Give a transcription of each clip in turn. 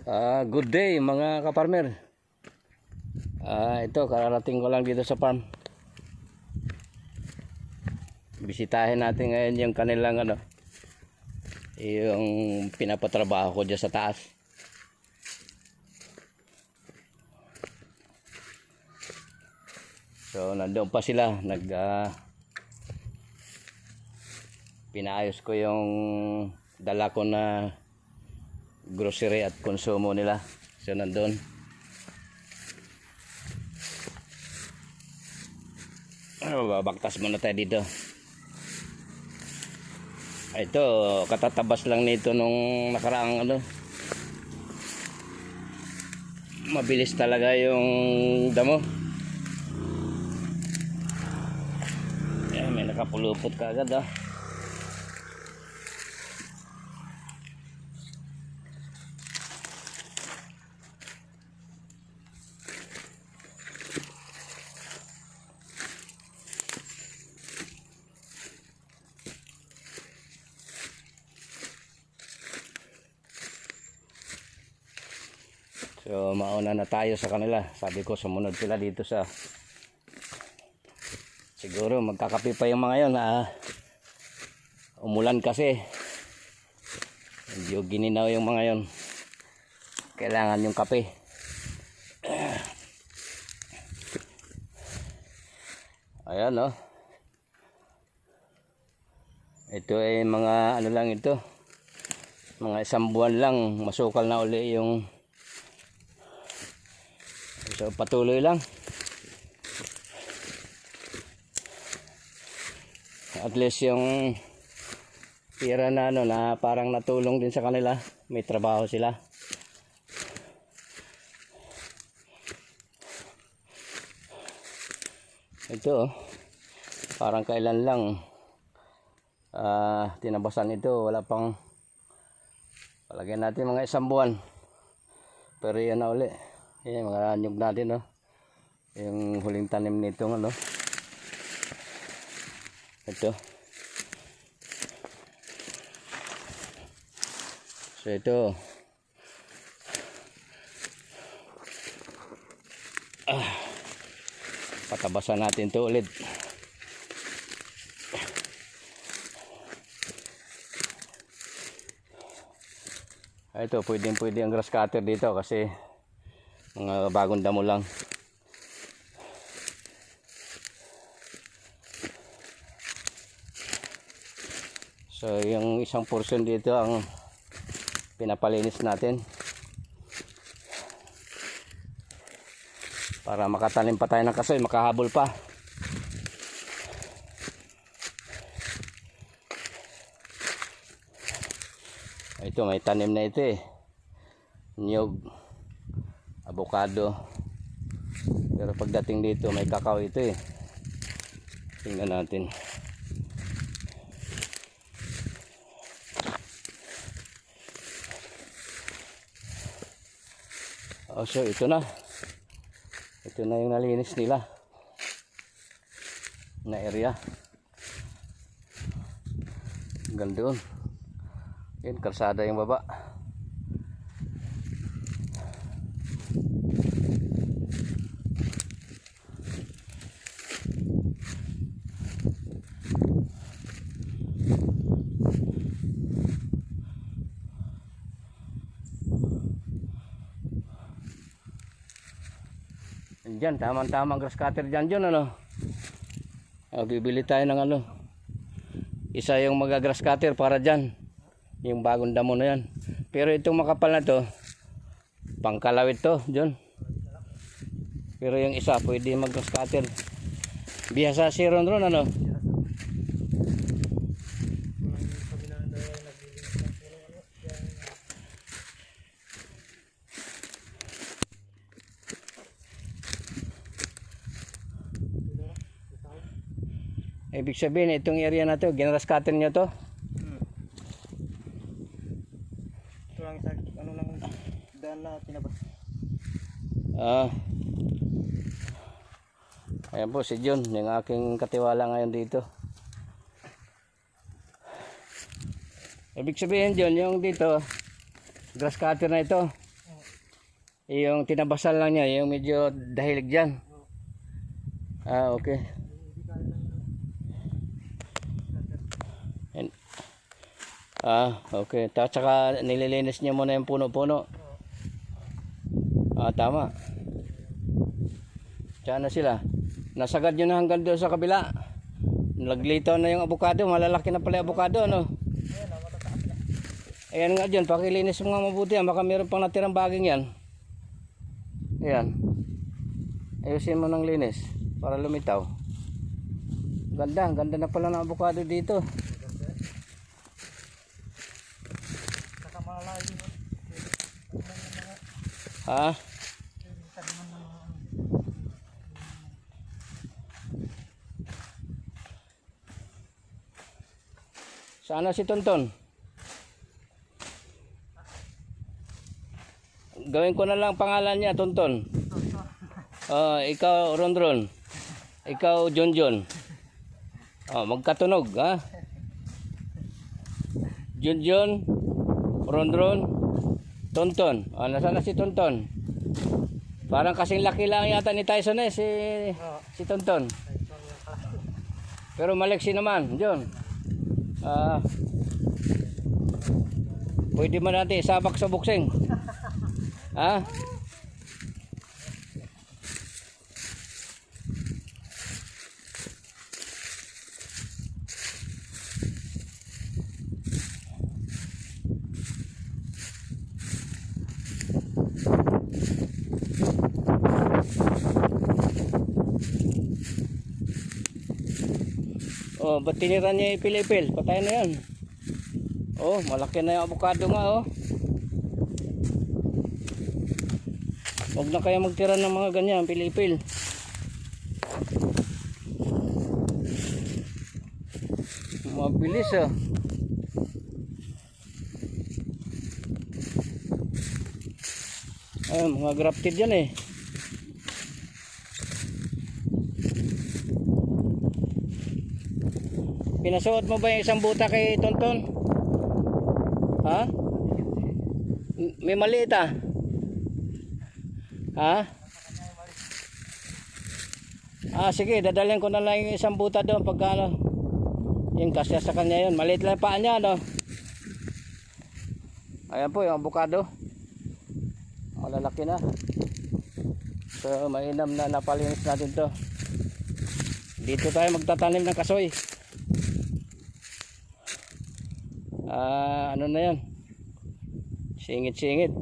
Good day mga kaparmer. Ito kararating ko lang dito sa farm. Bisitahin natin ngayon yung kanilang yung pinapatrabaho ko dyan sa taas. So nandoon pa sila, pinaayos ko yung dala ko na grocery at konsumo nila. So nandun. Babaktas muna tayo dito. Ito katatabas lang nito nung nakaraang mabilis talaga yung damo. May nakapulupot kaagad So mauna na tayo sa kanila. Sabi ko sumunod sila dito sa, siguro magkakape pa yung mga yon. Umulan kasi, medyo gininaw yung mga yon. Kailangan yung kape. Ayan ito ay mga lang ito, mga isang buwan lang masukal na uli yung. So patuloy lang. At least yung pira na na parang natulong din sa kanila. May trabaho sila. Ito parang kailan lang tinabasan ito. Wala pang, palagyan natin mga isang buwan. Pero yan na uli. Yan mga anyog natin yung huling tanim nitong ito. So ito patabasan natin to ulit. Ito pwede ang grass cutter dito kasi mga bagong damo lang. So yung isang portion dito ang pinapalinis natin para makatanim pa tayo ng kasoy, makahabol pa. Ito may tanim na ito niyog, avocado. Pero pagdating dito may kakao ito tingnan natin. So ito na yung nalinis nila na area. Hanggang doon yun, kalsada yung baba. Diyan, tamang grass cutter dyan bibili tayo ng isa yung grass cutter para dyan, yung bagong damo na yan. Pero itong makapal na to, pangkalawit to dyan. Pero yung isa pwede grass cutter. Bihasa si Ron Ibig sabihin itong area na to, ginras cutter nyo to? Ito lang sa lang daan na tinabas. Ayan po si John, yung aking katiwala ngayon dito. Ibig sabihin John, yung dito grass cutter na ito, Yung tinabasan lang niya, yung medyo dahilig dyan. Ah, okay. And, okay. Tsaka nililinis niya muna yung puno-puno. Ah, tama. Diyan na sila. Nasagad yun na hanggang doon sa kabila. Naglitaw na yung avocado. Malalaki na pala yung avocado, ano? Ayan nga dyan. Pakilinis mo nga mabuti yan. Baka meron pang natirang baging yan. Ayan. Ayusin mo ng linis para lumitaw. Ganda. Ganda na pala ng avocado dito. Ha? Sana si Tonton. Gawin ko na lang pangalan niya, Tonton. Ikaw Ronron. Ikaw Jonjon. Magkatunog, ha? Jonjon, Ronron, Tonton. Nasaan na si Tonton? Parang kasing laki lang yata ni Tyson si Tonton. Pero maleksi naman, John. Pwede man natin isabak sa boxing. Ha? Ba't tinira niya yung pilipil? Patay na yan. Malaki na yung avocado nga, Huwag na kaya magtira ng mga ganyan, pilipil. Mabilis, mga grafted yan, Pinasuot mo ba yung isang buta kay Tonton? Ha? May maliit, Ha? Sige, dadalhin ko na lang yung isang buta doon pagka yung kasya sa kanya yun. Maliit lang paa niya, Ayan po yung avocado. Malalaki na. So, mainam na napalinis natin to. Dito tayo magtatanim ng kasoy. Ano na yan? Singit-singit.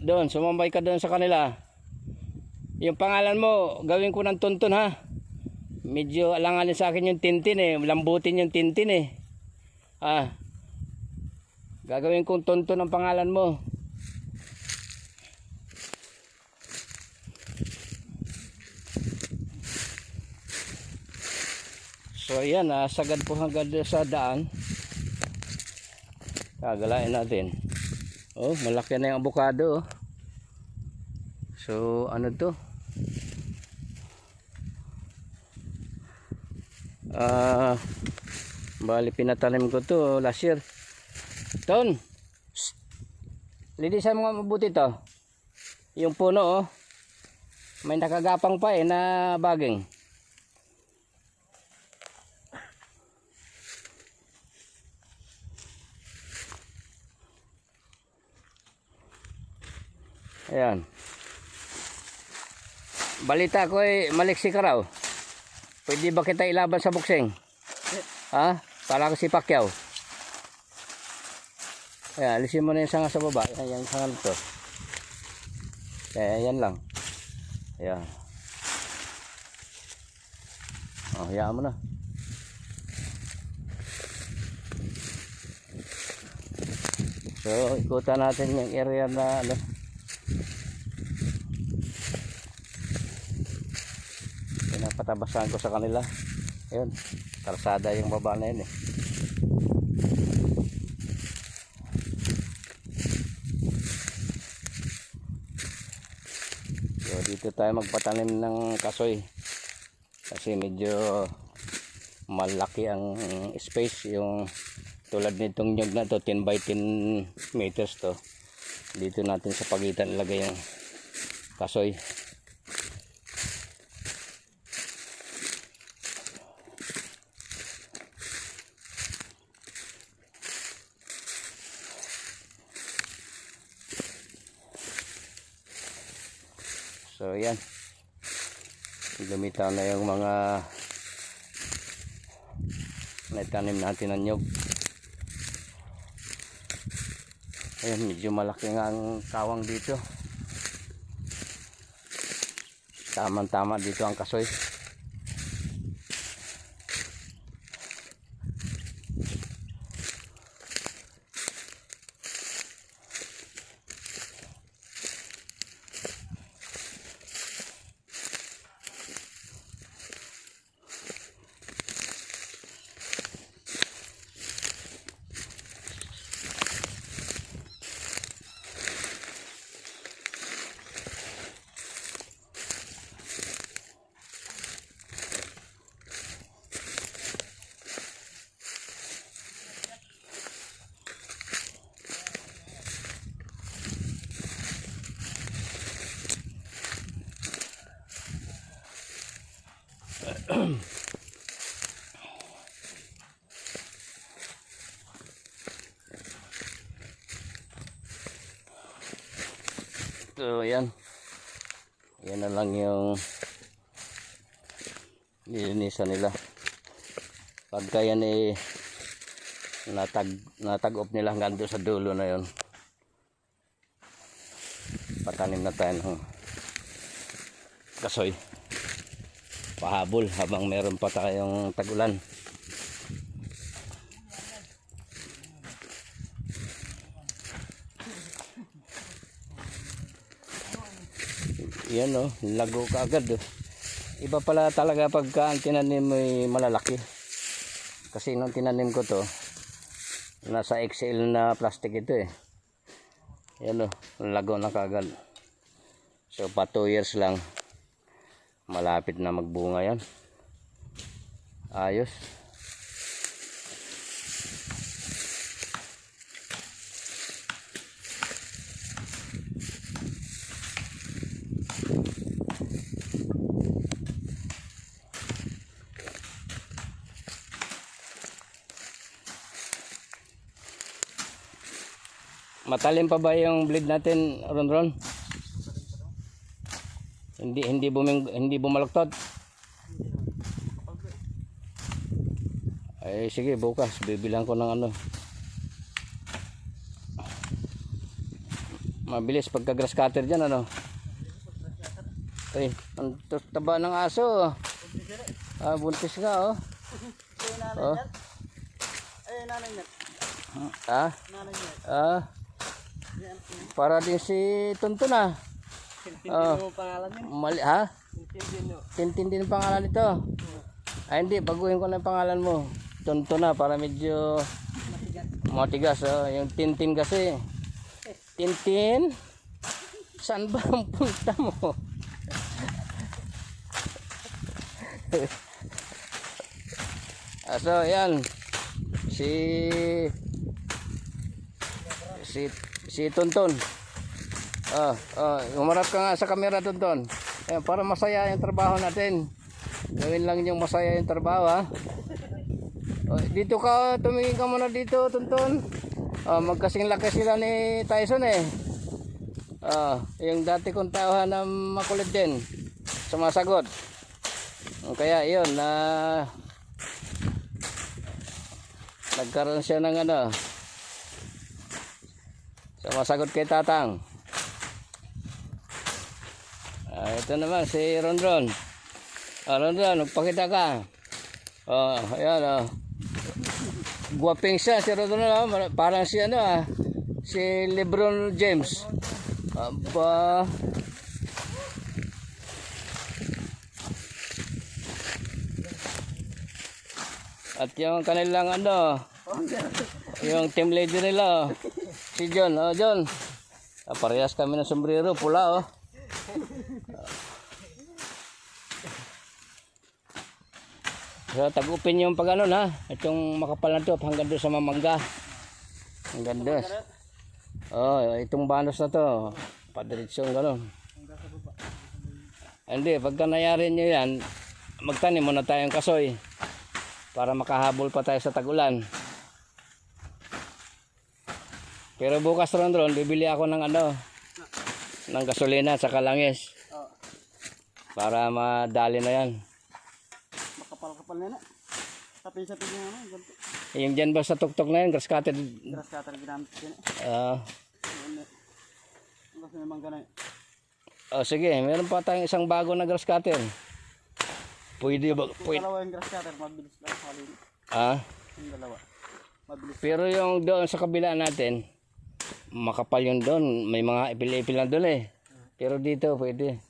Doon, sumambay ka doon sa kanila. Yung pangalan mo, gawin ko ng Tonton, ha? Medyo alanganin sa akin yung Tintin, lambutin yung Tintin, gagawin kong Tonton ang pangalan mo. So ayan, sagad po hanggang sa daan. Gagalain natin. Malaki na yung avocado, So ano to? Bali pinatanim ko to last year. Ton, linisan mo nga mabuti to. Yung puno, may nakagapang pa na baging. Ayan. Balita ko maliksi ka raw. Pwede ba kita ilaban sa boxing? Ha? Para ko si Pacquiao. Ayan, alisin mo na yung sanga sa baba. Ayan, yung sanga to. Ayan lang. Ayan. Hayaan mo na. So, ikutan natin yung area na pinapatabasan ko sa kanila. Ayun, karsada yung baba na yun So, dito tayo magpatanim ng kasoy. Kasi medyo malaki ang space. Yung tulad nitong nyug na to, 10 by 10 meters to. Dito natin sa pagitan ilagay yung kasoy. So yan, lumitaw na yung mga naitanim natin ng nyug. Ayan, medyo malaki nga ang kawang dito. Tamang-tama dito ang kasoy. So yan, yan na lang yung nilinisan nila. Pagka yan natag-off nila hanggang doon sa dulo na yon, patanim na tayo ng kasoy, pahabol habang meron pa tayong tag-ulan. Yan lago ka agad. Iba pala talaga pagka ang tinanim ay malalaki. Kasi nung tinanim ko to, nasa XL na plastic ito Yan lago na kagad. So pa 2 years lang, malapit na magbunga yan. Ayos. Matalim pa ba yung blade natin, Ron? Hindi bumaluktot. Ay sige, bukas bibilang ko ng mabilis pagka grass cutter diyan Ay, ang taba ng aso. Buntis nga Ay, nanay niya. Nanay niya. Para din si Tuntun Mo pangalan niya. Mali Tintin din ang pangalan nito. Ay hindi, baguhin ko na yung pangalan mo. Tuntun para medyo matigas. Yung Tintin kasi. Tintin, saan ba ang punta mo? So yan, si Tuntun. Umarap ka nga sa camera, Tuntun. Para masaya yung trabaho natin. Gawin lang yung masaya yung trabaho, dito ka, tumingin ka muna dito, Tuntun. Magkasing laki sila ni Tyson yung dati kong tauhan na makulit din, sumasagot. Kaya yun, nagkaroon siya ng sumasagot kay Tatang. Ito naman si Ron. Ron, magpakita ka. Ayan guwaping siya si Ron. Parang si si LeBron James. Aba. At yung kanilang yung team leader nila, si John. John. Parehas kami ng sombrero, pula So tag-upin yung pag ano na, itong makapal na to hanggang doon sa mamangga. Hanggang doon. Oh, itong banos na to, padiretso gano'n. Hanggang sa baba. Hindi, pagka nayari nyo yan, magtanim muna tayong kasoy para makahabol pa tayo sa tag-ulan. Pero bukas ron bibili ako ng ano, ng gasolina sa kalangis Oo. para madali na yan. Makapal-kapal na na. Sapin-sapin niya naman. Ganito. Yung dyan ba sa tuktok na yan, grass cutter? Grass cutter ginamit din. Ang kasi naman ganay. Oh, sige, meron pa tayong isang bago na grass cutter. Pwede ba? Kung Pwede. dalawa yung grass cutter, mabilis lang. Halin. Yung dalawa. Mabilis. Pero yung doon sa kabila natin, makapal yung doon. May mga ipil-ipil na doon eh. Pero dito pwede.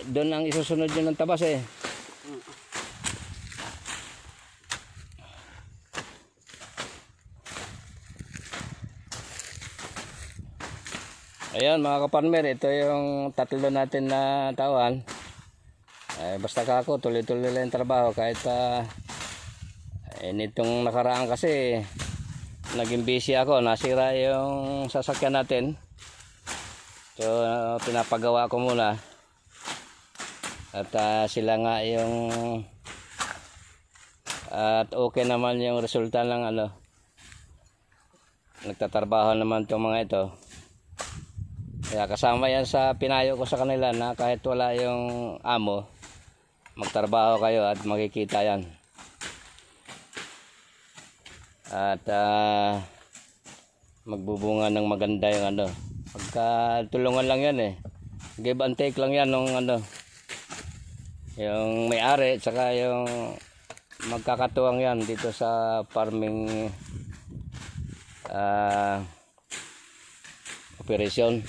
Doon ang isusunod yun ng tabas eh. Ayan mga kaparmer, ito yung tatlo natin na tawan. Basta kako, tuloy-tuloy lang yung trabaho kahit nitong nakaraan kasi naging busy ako, nasira yung sasakyan natin. So pinapagawa ko muna. At sila nga yung at okay naman yung resulta ng ano. Nagtatrabaho naman itong mga ito. Kaya kasama yan sa pinayo ko sa kanila na kahit wala yung amo, magtrabaho kayo at makikita yan. At magbubunga ng maganda yung ano. Pagka tulungan lang yan eh. Give and take lang yan nung ano. Yung may-ari at saka yung magkakatuwang yan dito sa farming operation.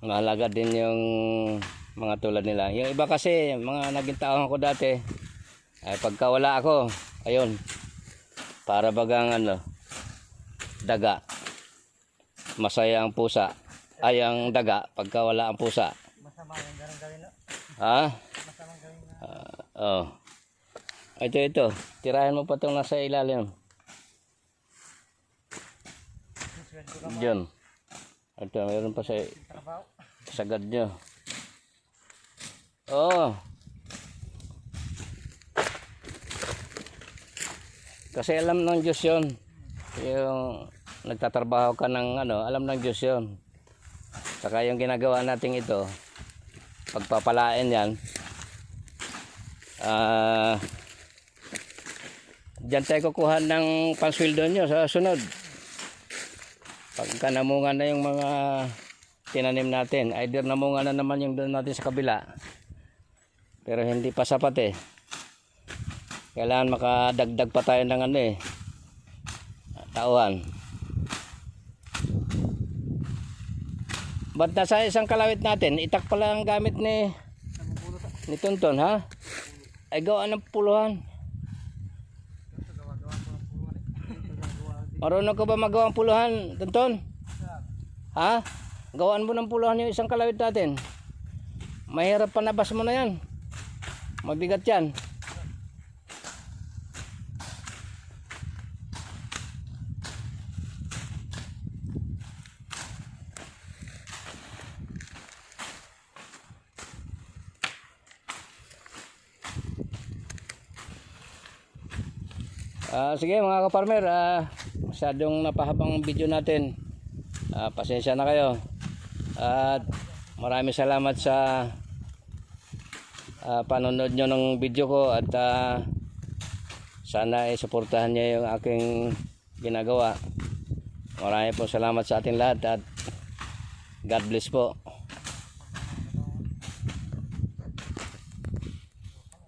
Mahalaga din yung mga tulad nila. Yung iba kasi, mga naging taong ako dati, ay pagka wala ako, ayun, para bagang ano, daga. Masaya ang pusa. Ay, ang daga, pagka wala ang pusa. Masama yung ganang gawin na. Ha? Masamang gawin na. Oh. Ito. Tirahan mo pa itong nasa ilalim. Sweldo ka Diyan. Ito, mayroon pa sa trabaho. sagad nyo. Oo. Kasi alam ng Diyos yun. Yung nagtatrabaho ka ng ano, alam ng Diyos yun. Saka yung ginagawa natin ito, pagpapalain yan, dyan tayo kukuha ng pansweldo nyo sa sunod. Pagka namunga na yung mga tinanim natin, either namunga na naman yung doon natin sa kabila, pero hindi pa sapat eh. Kailangan makadagdag pa tayo ng ano eh, tauhan. Ba't nasa isang kalawit natin, itak pala ang gamit ni Tonton ha? Ay gawa ng puluhan. Marunong ka ba magawa ng puluhan, Tonton? Ha? Gawaan mo ng puluhan yung isang kalawit natin. Mahirap panabas mo na yan. Mabigat yan. Sige mga kaparmer, masyadong napahabang video natin. Pasensya na kayo. At maraming salamat sa panonood nyo ng video ko. At sana suportahan nyo yung aking ginagawa. Maraming po salamat sa ating lahat. At God bless po.